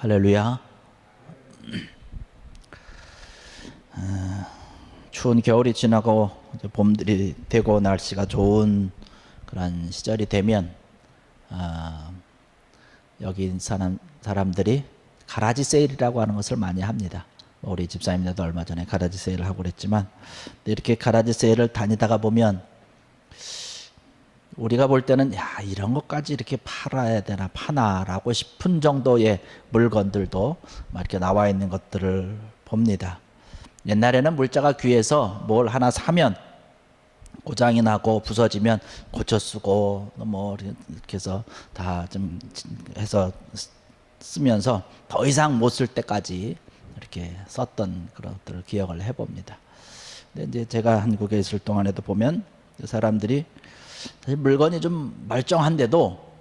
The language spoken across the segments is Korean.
할렐루야. 추운 겨울이 지나고 이제 봄들이 되고 날씨가 좋은 그런 시절이 되면 여기 있는 사람들이 가라지 세일이라고 하는 것을 많이 합니다. 우리 집사님들도 얼마 전에 가라지 세일을 하고 그랬지만, 이렇게 가라지 세일을 다니다가 보면 우리가 볼 때는 야, 이런 것까지 이렇게 팔아야 되나 파나라고 싶은 정도의 물건들도 막 이렇게 나와 있는 것들을 봅니다. 옛날에는 물자가 귀해서 뭘 하나 사면 고장이 나고 부서지면 고쳐 쓰고 뭐 이렇게 해서 다 좀 해서 쓰면서 더 이상 못 쓸 때까지 이렇게 썼던 그런 것들을 기억을 해봅니다. 근데 이제 제가 한국에 있을 동안에도 보면 사람들이 사실 물건이 좀 멀쩡한데도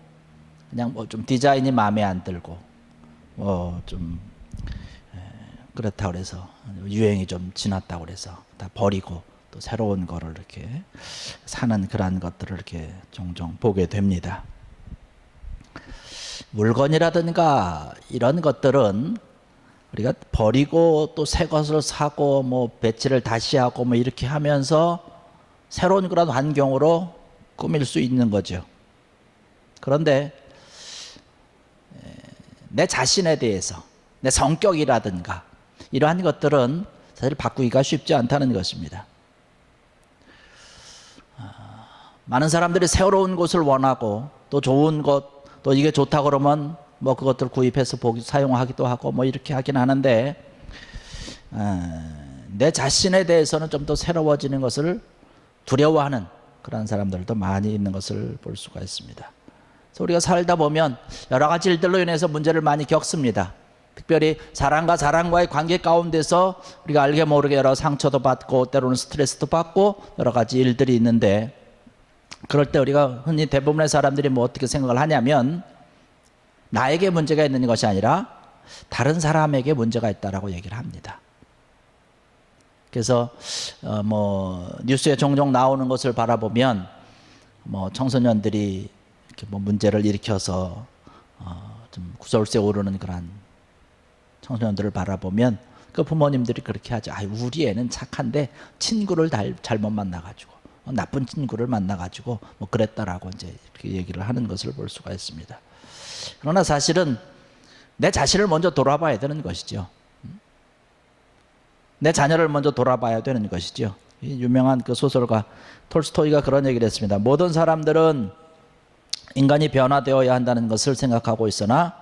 그냥 뭐 좀 디자인이 마음에 안 들고 뭐 좀 그렇다고 그래서 유행이 좀 지났다고 그래서 다 버리고 또 새로운 거를 이렇게 사는 그런 것들을 이렇게 종종 보게 됩니다. 물건이라든가 이런 것들은 우리가 버리고 또 새 것을 사고 뭐 배치를 다시 하고 뭐 이렇게 하면서 새로운 그런 환경으로 꾸밀 수 있는 거죠. 그런데 내 자신에 대해서 내 성격이라든가 이러한 것들은 사실 바꾸기가 쉽지 않다는 것입니다. 많은 사람들이 새로운 곳을 원하고 또 좋은 것, 또 이게 좋다 그러면 뭐 그것들 구입해서 사용하기도 하고 뭐 이렇게 하긴 하는데, 내 자신에 대해서는 좀 더 새로워지는 것을 두려워하는 그런 사람들도 많이 있는 것을 볼 수가 있습니다. 그래서 우리가 살다 보면 여러 가지 일들로 인해서 문제를 많이 겪습니다. 특별히 사람과의 관계 가운데서 우리가 알게 모르게 여러 상처도 받고 때로는 스트레스도 받고 여러 가지 일들이 있는데, 그럴 때 우리가 흔히 대부분의 사람들이 뭐 어떻게 생각을 하냐면 나에게 문제가 있는 것이 아니라 다른 사람에게 문제가 있다라고 얘기를 합니다. 그래서 뭐 뉴스에 종종 나오는 것을 바라보면 뭐 청소년들이 이렇게 뭐 문제를 일으켜서 좀 구설수에 오르는 그런 청소년들을 바라보면 그 부모님들이 그렇게 하죠. 아, 우리 애는 착한데 친구를 잘못 만나가지고 나쁜 친구를 만나가지고 뭐 그랬다라고 이제 이렇게 얘기를 하는 것을 볼 수가 있습니다. 그러나 사실은 내 자신을 먼저 돌아봐야 되는 것이죠. 내 자녀를 먼저 돌아봐야 되는 것이죠. 유명한 그 소설가 톨스토이가 그런 얘기를 했습니다. 모든 사람들은 인간이 변화되어야 한다는 것을 생각하고 있으나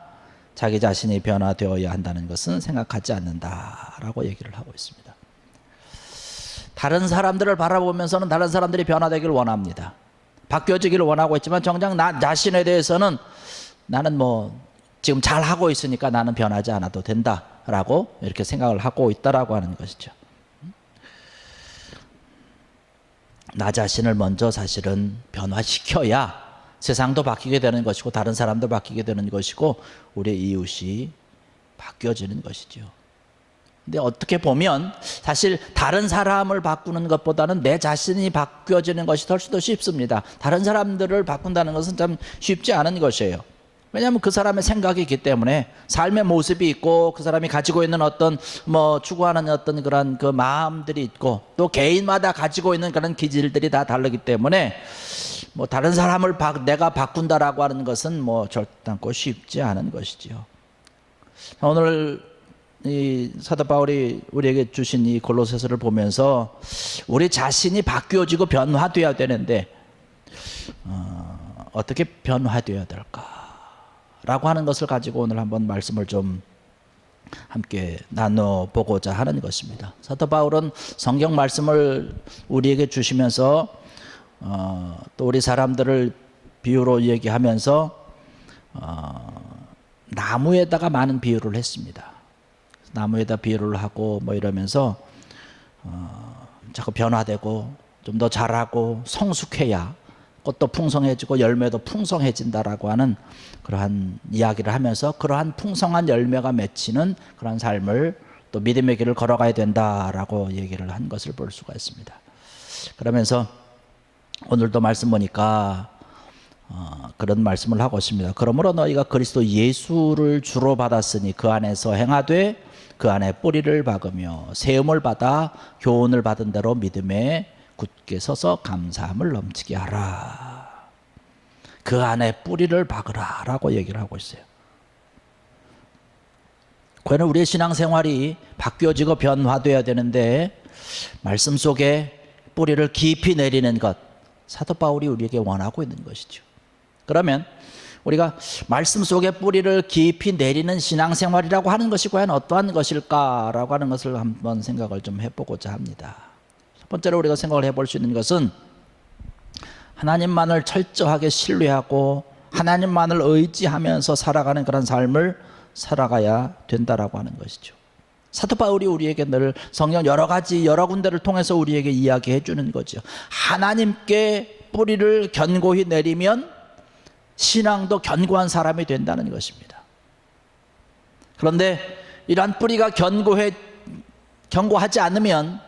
자기 자신이 변화되어야 한다는 것은 생각하지 않는다라고 얘기를 하고 있습니다. 다른 사람들을 바라보면서는 다른 사람들이 변화되기를 원합니다. 바뀌어지기를 원하고 있지만 정작 나 자신에 대해서는 나는 뭐 지금 잘하고 있으니까 나는 변하지 않아도 된다라고 이렇게 생각을 하고 있다라고 하는 것이죠. 나 자신을 먼저 사실은 변화시켜야 세상도 바뀌게 되는 것이고 다른 사람도 바뀌게 되는 것이고 우리 이웃이 바뀌어지는 것이죠. 근데 어떻게 보면 사실 다른 사람을 바꾸는 것보다는 내 자신이 바뀌어지는 것이 훨씬 더 쉽습니다. 다른 사람들을 바꾼다는 것은 참 쉽지 않은 것이에요. 왜냐하면 그 사람의 생각이 있기 때문에 삶의 모습이 있고 그 사람이 가지고 있는 어떤 뭐 추구하는 어떤 그런 그 마음들이 있고 또 개인마다 가지고 있는 그런 기질들이 다 다르기 때문에 뭐 다른 사람을 내가 바꾼다라고 하는 것은 뭐 절단코 쉽지 않은 것이지요. 오늘 이 사도 바울이 우리에게 주신 이 골로새서를 보면서 우리 자신이 바뀌어지고 변화되어야 되는데 어떻게 변화되어야 될까라고 하는 것을 가지고 오늘 한번 말씀을 좀 함께 나눠보고자 하는 것입니다. 사도 바울은 성경 말씀을 우리에게 주시면서 또 우리 사람들을 비유로 얘기하면서 나무에다가 많은 비유를 했습니다. 나무에다 비유를 하고 뭐 이러면서 자꾸 변화되고 좀 더 자라고 성숙해야 꽃도 풍성해지고 열매도 풍성해진다라고 하는 그러한 이야기를 하면서 그러한 풍성한 열매가 맺히는 그런 삶을 또 믿음의 길을 걸어가야 된다라고 얘기를 한 것을 볼 수가 있습니다. 그러면서 오늘도 말씀 보니까 그런 말씀을 하고 있습니다. 그러므로 너희가 그리스도 예수를 주로 받았으니 그 안에서 행하되 그 안에 뿌리를 박으며 세움을 받아 교훈을 받은 대로 믿음에 굳게 서서 감사함을 넘치게 하라. 그 안에 뿌리를 박으라 라고 얘기를 하고 있어요. 그는 우리의 신앙생활이 바뀌어지고 변화되어야 되는데 말씀 속에 뿌리를 깊이 내리는 것, 사도 바울이 우리에게 원하고 있는 것이죠. 그러면 우리가 말씀 속에 뿌리를 깊이 내리는 신앙생활이라고 하는 것이 과연 어떠한 것일까라고 하는 것을 한번 생각을 좀 해보고자 합니다. 첫 번째로 우리가 생각을 해볼 수 있는 것은 하나님만을 철저하게 신뢰하고 하나님만을 의지하면서 살아가는 그런 삶을 살아가야 된다라고 하는 것이죠. 사도 바울이 우리에게 늘 성경 여러 군데를 통해서 우리에게 이야기해 주는 거죠. 하나님께 뿌리를 견고히 내리면 신앙도 견고한 사람이 된다는 것입니다. 그런데 이러한 뿌리가 견고하지 않으면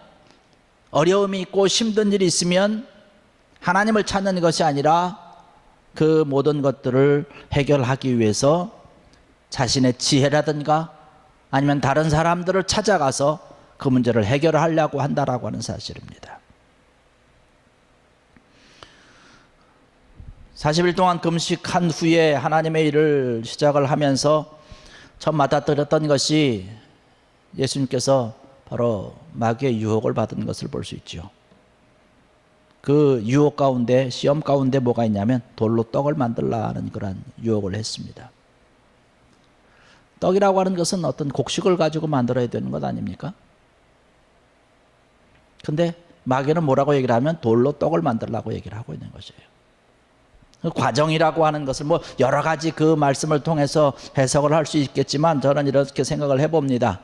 어려움이 있고 힘든 일이 있으면 하나님을 찾는 것이 아니라 그 모든 것들을 해결하기 위해서 자신의 지혜라든가 아니면 다른 사람들을 찾아가서 그 문제를 해결하려고 한다라고 하는 사실입니다. 40일 동안 금식한 후에 하나님의 일을 시작을 하면서 처음 맡아들였던 것이 예수님께서 바로 마귀의 유혹을 받은 것을 볼 수 있죠. 그 유혹 가운데, 시험 가운데 뭐가 있냐면 돌로 떡을 만들라는 그런 유혹을 했습니다. 떡이라고 하는 것은 어떤 곡식을 가지고 만들어야 되는 것 아닙니까? 근데 마귀는 뭐라고 얘기를 하면 돌로 떡을 만들라고 얘기를 하고 있는 것이에요. 그 과정이라고 하는 것을 뭐 여러 가지 그 말씀을 통해서 해석을 할 수 있겠지만 저는 이렇게 생각을 해봅니다.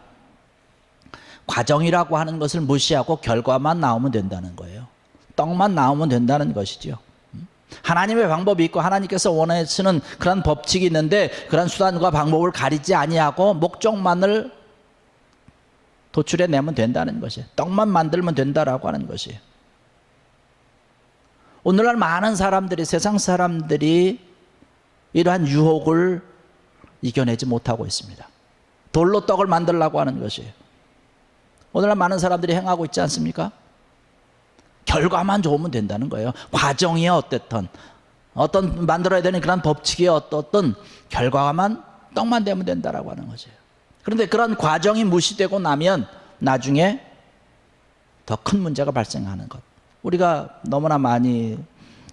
과정이라고 하는 것을 무시하고 결과만 나오면 된다는 거예요. 떡만 나오면 된다는 것이죠. 하나님의 방법이 있고 하나님께서 원하시는 그런 법칙이 있는데 그런 수단과 방법을 가리지 아니하고 목적만을 도출해내면 된다는 것이에요. 떡만 만들면 된다라고 하는 것이에요. 오늘날 많은 사람들이, 세상 사람들이 이러한 유혹을 이겨내지 못하고 있습니다. 돌로 떡을 만들려고 하는 것이에요. 오늘날 많은 사람들이 행하고 있지 않습니까? 결과만 좋으면 된다는 거예요. 과정이 어땠든 어떤 만들어야 되는 그런 법칙이 어떻든 결과만 떡만 되면 된다라고 하는 것이에요. 그런데 그런 과정이 무시되고 나면 나중에 더 큰 문제가 발생하는 것. 우리가 너무나 많이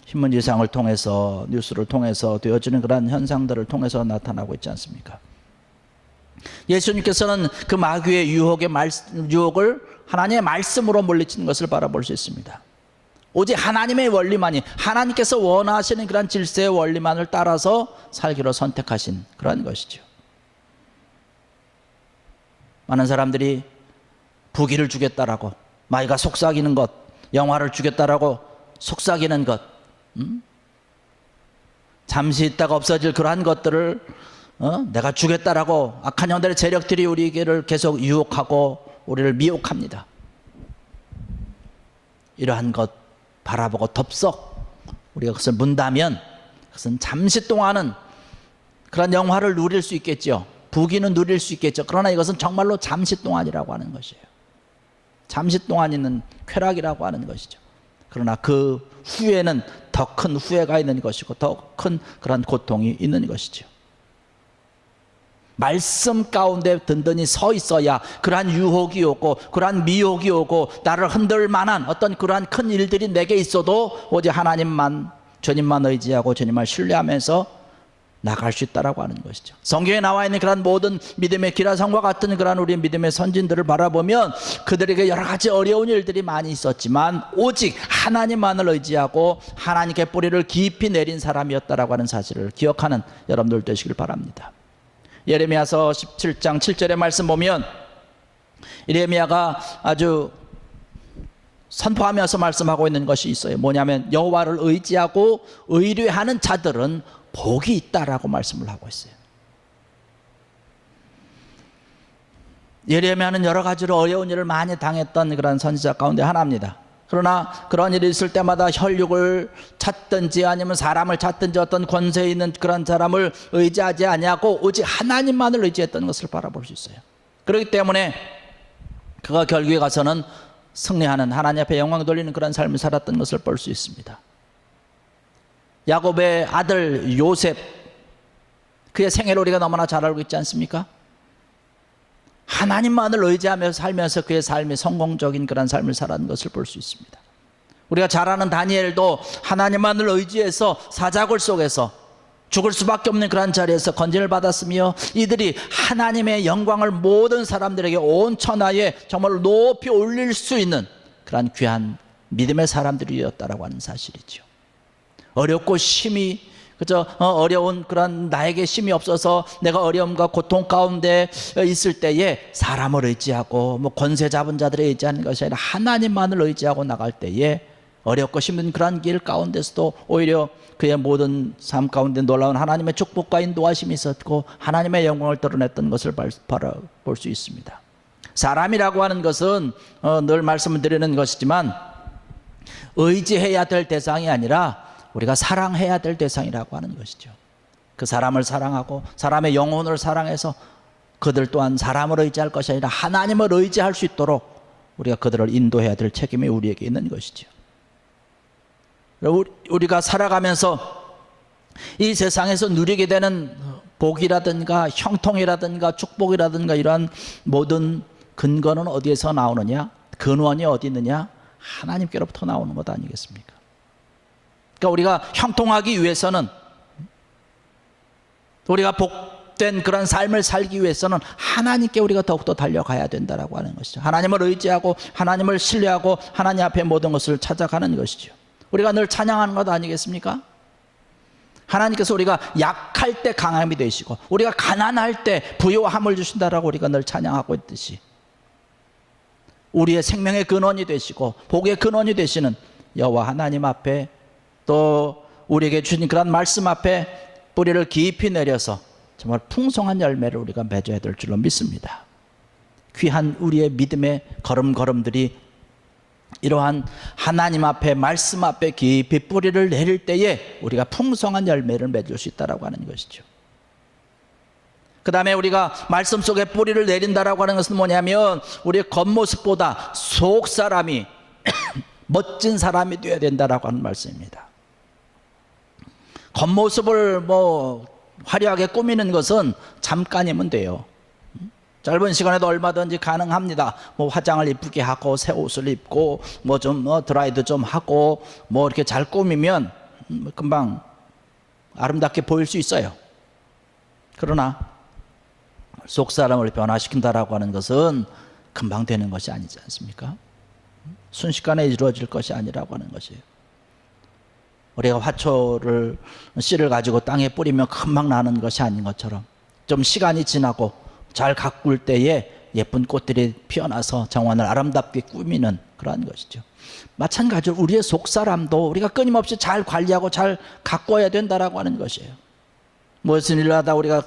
신문지상을 통해서 뉴스를 통해서 되어지는 그런 현상들을 통해서 나타나고 있지 않습니까? 예수님께서는 그 마귀의 유혹을 하나님의 말씀으로 물리치는 것을 바라볼 수 있습니다. 오직 하나님의 원리만이, 하나님께서 원하시는 그런 질서의 원리만을 따라서 살기로 선택하신 그런 것이죠. 많은 사람들이 부귀를 주겠다라고, 마귀가 속삭이는 것, 영화를 주겠다라고 속삭이는 것, 잠시 있다가 없어질 그러한 것들을 내가 주겠다라고 악한 영들의 세력들이 우리를 계속 유혹하고 우리를 미혹합니다. 이러한 것 바라보고 덥석 우리가 그것을 문다면 그것은 잠시 동안은 그런 영화를 누릴 수 있겠죠. 부귀는 누릴 수 있겠죠. 그러나 이것은 정말로 잠시 동안이라고 하는 것이에요. 잠시 동안 있는 쾌락이라고 하는 것이죠. 그러나 그 후에는 더 큰 후회가 있는 것이고 더 큰 그런 고통이 있는 것이죠. 말씀 가운데 든든히 서 있어야 그러한 유혹이 오고 그러한 미혹이 오고 나를 흔들 만한 어떤 그러한 큰 일들이 내게 있어도 오직 하나님만, 주님만 의지하고 주님만 신뢰하면서 나갈 수 있다라고 하는 것이죠. 성경에 나와 있는 그런 모든 믿음의 기라성과 같은 그런 우리 믿음의 선진들을 바라보면 그들에게 여러 가지 어려운 일들이 많이 있었지만 오직 하나님만을 의지하고 하나님께 뿌리를 깊이 내린 사람이었다라고 하는 사실을 기억하는 여러분들 되시길 바랍니다. 예레미야서 17장 7절의 말씀 보면 예레미야가 아주 선포하면서 말씀하고 있는 것이 있어요. 뭐냐면 여호와를 의지하고 의뢰하는 자들은 복이 있다라고 말씀을 하고 있어요. 예레미야는 여러 가지로 어려운 일을 많이 당했던 그런 선지자 가운데 하나입니다. 그러나 그런 일이 있을 때마다 혈육을 찾든지 아니면 사람을 찾든지 어떤 권세 있는 그런 사람을 의지하지 아니하고 오직 하나님만을 의지했던 것을 바라볼 수 있어요. 그렇기 때문에 그가 결국에 가서는 승리하는, 하나님 앞에 영광 돌리는 그런 삶을 살았던 것을 볼 수 있습니다. 야곱의 아들 요셉, 그의 생애를 우리가 너무나 잘 알고 있지 않습니까? 하나님만을 의지하며 살면서 그의 삶이 성공적인 그런 삶을 살았는 것을 볼 수 있습니다. 우리가 잘 아는 다니엘도 하나님만을 의지해서 사자굴 속에서 죽을 수밖에 없는 그런 자리에서 건진을 받았으며, 이들이 하나님의 영광을 모든 사람들에게 온 천하에 정말 높이 올릴 수 있는 그런 귀한 믿음의 사람들이었다라고 하는 사실이죠. 어렵고 심히 그저 어려운 그런 나에게 힘이 없어서 내가 어려움과 고통 가운데 있을 때에 사람을 의지하고 뭐 권세 잡은 자들을 의지하는 것이 아니라 하나님만을 의지하고 나갈 때에 어렵고 힘든 그런 길 가운데서도 오히려 그의 모든 삶 가운데 놀라운 하나님의 축복과 인도하심이 있었고 하나님의 영광을 드러냈던 것을 바라볼 수 있습니다. 사람이라고 하는 것은 늘 말씀을 드리는 것이지만 의지해야 될 대상이 아니라 우리가 사랑해야 될 대상이라고 하는 것이죠. 그 사람을 사랑하고 사람의 영혼을 사랑해서 그들 또한 사람을 의지할 것이 아니라 하나님을 의지할 수 있도록 우리가 그들을 인도해야 될 책임이 우리에게 있는 것이죠. 우리가 살아가면서 이 세상에서 누리게 되는 복이라든가 형통이라든가 축복이라든가 이러한 모든 근거는 어디에서 나오느냐? 근원이 어디 있느냐? 하나님께로부터 나오는 것 아니겠습니까? 그러니까 우리가 형통하기 위해서는, 우리가 복된 그런 삶을 살기 위해서는 하나님께 우리가 더욱더 달려가야 된다라고 하는 것이죠. 하나님을 의지하고 하나님을 신뢰하고 하나님 앞에 모든 것을 찾아가는 것이죠. 우리가 늘 찬양하는 것 아니겠습니까? 하나님께서 우리가 약할 때 강함이 되시고 우리가 가난할 때 부요함을 주신다라고 우리가 늘 찬양하고 있듯이, 우리의 생명의 근원이 되시고 복의 근원이 되시는 여호와 하나님 앞에, 또 우리에게 주신 그런 말씀 앞에 뿌리를 깊이 내려서 정말 풍성한 열매를 우리가 맺어야 될 줄로 믿습니다. 귀한 우리의 믿음의 걸음걸음들이 이러한 하나님 앞에, 말씀 앞에 깊이 뿌리를 내릴 때에 우리가 풍성한 열매를 맺을 수 있다고 하는 것이죠. 그 다음에 우리가 말씀 속에 뿌리를 내린다라고 하는 것은 뭐냐면 우리의 겉모습보다 속 사람이 멋진 사람이 되어야 된다라고 하는 말씀입니다. 겉모습을 뭐 화려하게 꾸미는 것은 잠깐이면 돼요. 짧은 시간에도 얼마든지 가능합니다. 뭐 화장을 이쁘게 하고 새 옷을 입고 뭐 좀 드라이도 좀 하고 뭐 이렇게 잘 꾸미면 금방 아름답게 보일 수 있어요. 그러나 속 사람을 변화시킨다라고 하는 것은 금방 되는 것이 아니지 않습니까? 순식간에 이루어질 것이 아니라고 하는 것이에요. 우리가 화초를 씨를 가지고 땅에 뿌리면 금방 나는 것이 아닌 것처럼 좀 시간이 지나고 잘 가꿀 때에 예쁜 꽃들이 피어나서 정원을 아름답게 꾸미는 그러한 것이죠. 마찬가지로 우리의 속사람도 우리가 끊임없이 잘 관리하고 잘 가꿔야 된다라고 하는 것이에요. 무슨 일을 하다 우리가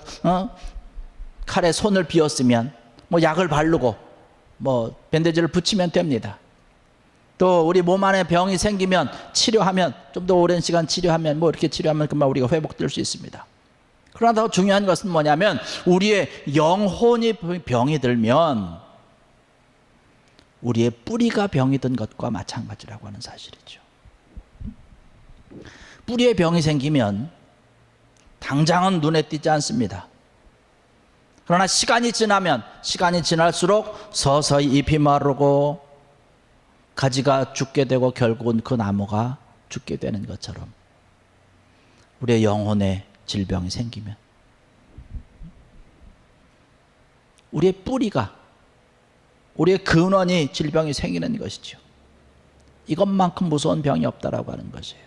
칼에 손을 비었으면 뭐 약을 바르고 뭐 밴드지를 붙이면 됩니다. 또 우리 몸 안에 병이 생기면 치료하면, 좀 더 오랜 시간 치료하면 뭐 이렇게 치료하면 금방 우리가 회복될 수 있습니다. 그러나 더 중요한 것은 뭐냐면 우리의 영혼이 병이 들면 우리의 뿌리가 병이 든 것과 마찬가지라고 하는 사실이죠. 뿌리에 병이 생기면 당장은 눈에 띄지 않습니다. 그러나 시간이 지날수록 서서히 잎이 마르고 가지가 죽게 되고 결국은 그 나무가 죽게 되는 것처럼 우리의 영혼에 질병이 생기면 우리의 뿌리가, 우리의 근원이 질병이 생기는 것이죠. 이것만큼 무서운 병이 없다라고 하는 것이에요.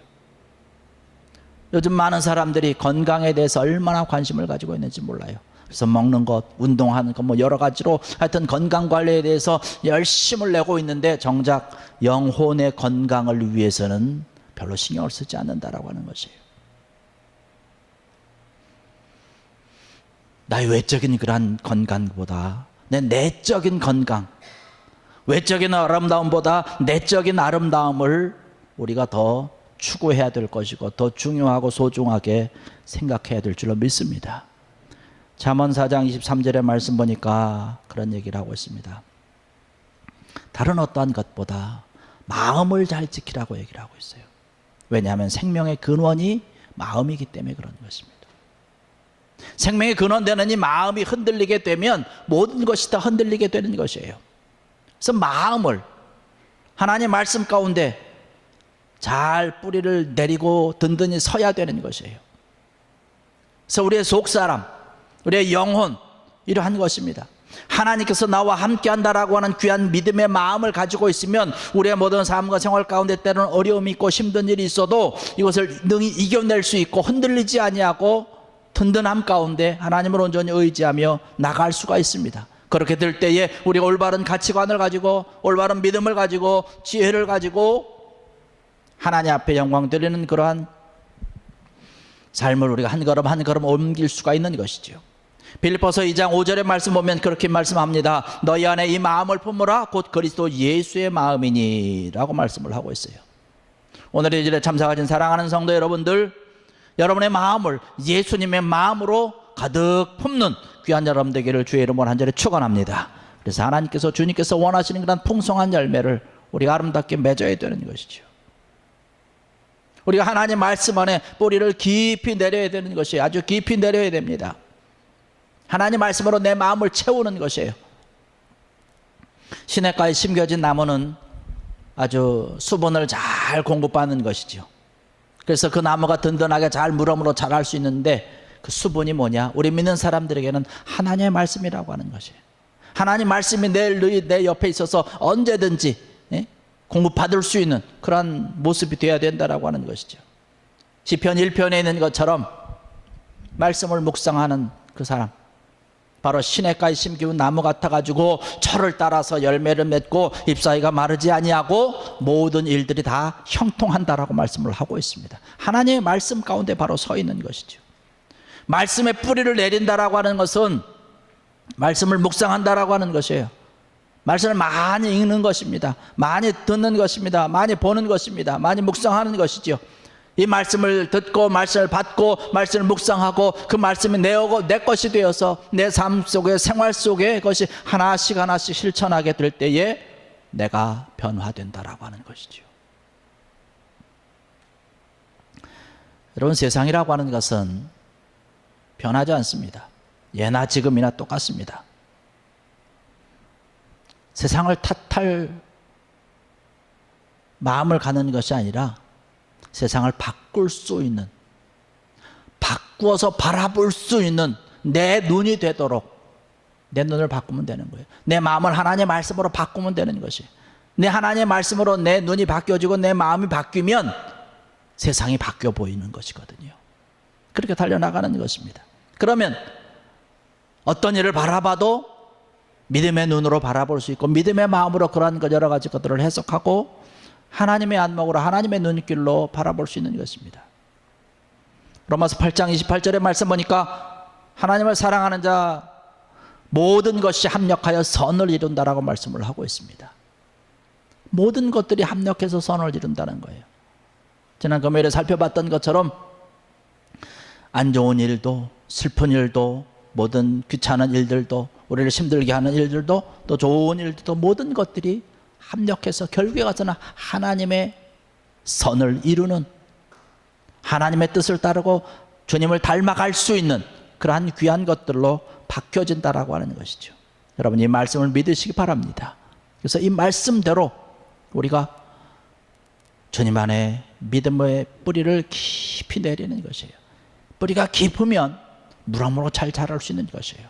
요즘 많은 사람들이 건강에 대해서 얼마나 관심을 가지고 있는지 몰라요. 그래서 먹는 것, 운동하는 것, 뭐 여러 가지로 하여튼 건강 관리에 대해서 열심을 내고 있는데 정작 영혼의 건강을 위해서는 별로 신경을 쓰지 않는다라고 하는 것이에요. 나의 외적인 그러한 건강보다 내 내적인 건강, 외적인 아름다움보다 내적인 아름다움을 우리가 더 추구해야 될 것이고 더 중요하고 소중하게 생각해야 될 줄로 믿습니다. 잠언 4장 23절의 말씀 보니까 그런 얘기를 하고 있습니다. 다른 어떠한 것보다 마음을 잘 지키라고 얘기를 하고 있어요. 왜냐하면 생명의 근원이 마음이기 때문에 그런 것입니다. 생명의 근원되는 이 마음이 흔들리게 되면 모든 것이 다 흔들리게 되는 것이에요. 그래서 마음을 하나님 말씀 가운데 잘 뿌리를 내리고 든든히 서야 되는 것이에요. 그래서 우리의 속사람, 우리의 영혼, 이러한 것입니다. 하나님께서 나와 함께 한다라고 하는 귀한 믿음의 마음을 가지고 있으면 우리의 모든 삶과 생활 가운데 때로는 어려움이 있고 힘든 일이 있어도 이것을 능히 이겨낼 수 있고 흔들리지 아니하고 든든함 가운데 하나님을 온전히 의지하며 나갈 수가 있습니다. 그렇게 될 때에 우리가 올바른 가치관을 가지고 올바른 믿음을 가지고 지혜를 가지고 하나님 앞에 영광 드리는 그러한 삶을 우리가 한 걸음 한 걸음 옮길 수가 있는 것이죠. 빌립보서 2장 5절의 말씀 보면 그렇게 말씀합니다. 너희 안에 이 마음을 품으라 곧 그리스도 예수의 마음이니 라고 말씀을 하고 있어요. 오늘의 일에 참석하신 사랑하는 성도 여러분들, 여러분의 마음을 예수님의 마음으로 가득 품는 귀한 여러분 되기를 주의 이름으로 한절에 축원합니다. 그래서 하나님께서 주님께서 원하시는 그런 풍성한 열매를 우리가 아름답게 맺어야 되는 것이죠. 우리가 하나님 말씀 안에 뿌리를 깊이 내려야 되는 것이에요. 아주 깊이 내려야 됩니다. 하나님 말씀으로 내 마음을 채우는 것이에요. 시냇가에 심겨진 나무는 아주 수분을 잘 공급받는 것이죠. 그래서 그 나무가 든든하게 잘 물어물어 자랄 수 있는데 그 수분이 뭐냐? 우리 믿는 사람들에게는 하나님의 말씀이라고 하는 것이에요. 하나님 말씀이 내 옆에 있어서 언제든지 공급받을 수 있는 그런 모습이 되어야 된다라고 하는 것이죠. 시편 1편에 있는 것처럼 말씀을 묵상하는 그 사람, 바로 시냇가에 심기운 나무 같아가지고 철을 따라서 열매를 맺고 잎사귀가 마르지 아니하고 모든 일들이 다 형통한다라고 말씀을 하고 있습니다. 하나님의 말씀 가운데 바로 서 있는 것이죠. 말씀의 뿌리를 내린다라고 하는 것은 말씀을 묵상한다라고 하는 것이에요. 말씀을 많이 읽는 것입니다. 많이 듣는 것입니다. 많이 보는 것입니다. 많이 묵상하는 것이죠. 이 말씀을 듣고 말씀을 받고 말씀을 묵상하고 그 말씀이 내 것이 되어서 내 삶 속에 생활 속에 그것이 하나씩 하나씩 실천하게 될 때에 내가 변화된다라고 하는 것이죠. 여러분, 세상이라고 하는 것은 변하지 않습니다. 예나 지금이나 똑같습니다. 세상을 탓할 마음을 갖는 것이 아니라 세상을 바꿀 수 있는, 바꾸어서 바라볼 수 있는 내 눈이 되도록 내 눈을 바꾸면 되는 거예요. 내 마음을 하나님의 말씀으로 바꾸면 되는 것이. 내 하나님의 말씀으로 내 눈이 바뀌어지고 내 마음이 바뀌면 세상이 바뀌어 보이는 것이거든요. 그렇게 달려나가는 것입니다. 그러면 어떤 일을 바라봐도 믿음의 눈으로 바라볼 수 있고 믿음의 마음으로 그러한 여러 가지 것들을 해석하고 하나님의 안목으로 하나님의 눈길로 바라볼 수 있는 것입니다. 로마서 8장 28절의 말씀 보니까 하나님을 사랑하는 자 모든 것이 합력하여 선을 이룬다라고 말씀을 하고 있습니다. 모든 것들이 합력해서 선을 이룬다는 거예요. 지난 금요일에 살펴봤던 것처럼 안 좋은 일도 슬픈 일도 모든 귀찮은 일들도 우리를 힘들게 하는 일들도 또 좋은 일들도 모든 것들이 합력해서 결국에 가서는 하나님의 선을 이루는, 하나님의 뜻을 따르고 주님을 닮아갈 수 있는 그러한 귀한 것들로 바뀌어진다라고 하는 것이죠. 여러분, 이 말씀을 믿으시기 바랍니다. 그래서 이 말씀대로 우리가 주님 안에 믿음의 뿌리를 깊이 내리는 것이에요. 뿌리가 깊으면 무럭무럭 잘 자랄 수 있는 것이에요.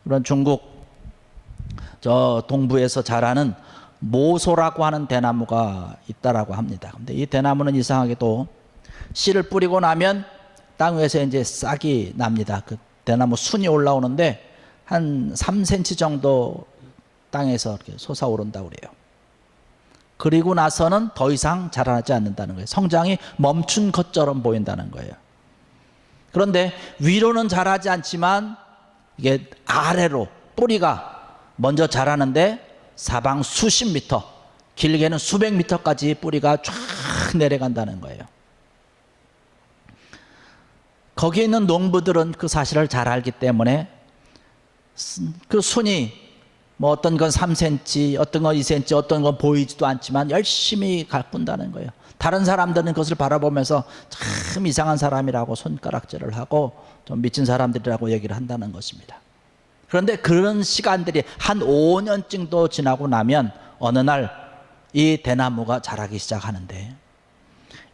그런 중국 저 동부에서 자라는 모소라고 하는 대나무가 있다라고 합니다. 근데 이 대나무는 이상하게도 씨를 뿌리고 나면 땅 위에서 이제 싹이 납니다. 그 대나무 순이 올라오는데 한 3cm 정도 땅에서 이렇게 솟아오른다고 그래요. 그리고 나서는 더 이상 자라나지 않는다는 거예요. 성장이 멈춘 것처럼 보인다는 거예요. 그런데 위로는 자라지 않지만 이게 아래로 뿌리가 먼저 자라는데 사방 수십 미터, 길게는 수백 미터까지 뿌리가 쫙 내려간다는 거예요. 거기에 있는 농부들은 그 사실을 잘 알기 때문에 그 순이 뭐 어떤 건 3cm, 어떤 건 2cm, 어떤 건 보이지도 않지만 열심히 가꾼다는 거예요. 다른 사람들은 그것을 바라보면서 참 이상한 사람이라고 손가락질을 하고 좀 미친 사람들이라고 얘기를 한다는 것입니다. 그런데 그런 시간들이 한 5년쯤도 지나고 나면 어느 날 이 대나무가 자라기 시작하는데,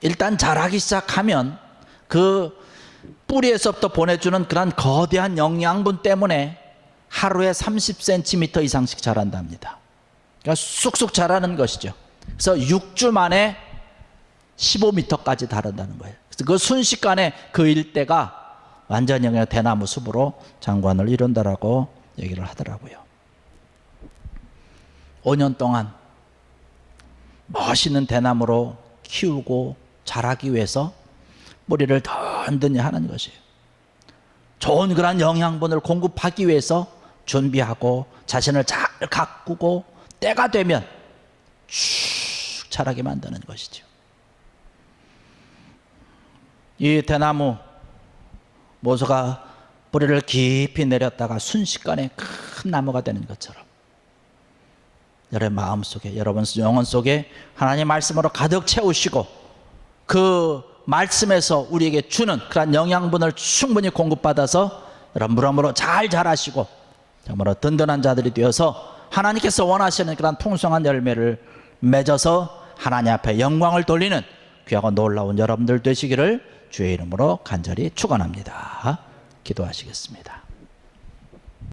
일단 자라기 시작하면 그 뿌리에서부터 보내주는 그런 거대한 영양분 때문에 하루에 30cm 이상씩 자란답니다. 그러니까 쑥쑥 자라는 것이죠. 그래서 6주 만에 15m까지 자란다는 거예요. 그래서 그 순식간에 그 일대가 완전히 대나무 숲으로 장관을 이룬다라고 얘기를 하더라고요. 5년 동안 멋있는 대나무로 키우고 자라기 위해서 뿌리를 든든히 하는 것이에요. 좋은 그런 영양분을 공급하기 위해서 준비하고 자신을 잘 가꾸고 때가 되면 쭉 자라게 만드는 것이죠. 이 대나무 모서가 뿌리를 깊이 내렸다가 순식간에 큰 나무가 되는 것처럼 여러분 마음속에, 여러분 영혼 속에 하나님의 말씀으로 가득 채우시고 그 말씀에서 우리에게 주는 그런 영양분을 충분히 공급받아서 여러분 무럭무럭 잘 자라시고 정말로 든든한 자들이 되어서 하나님께서 원하시는 그런 풍성한 열매를 맺어서 하나님 앞에 영광을 돌리는 귀하고 놀라운 여러분들 되시기를 주의 이름으로 간절히 축원합니다. 기도하시겠습니다.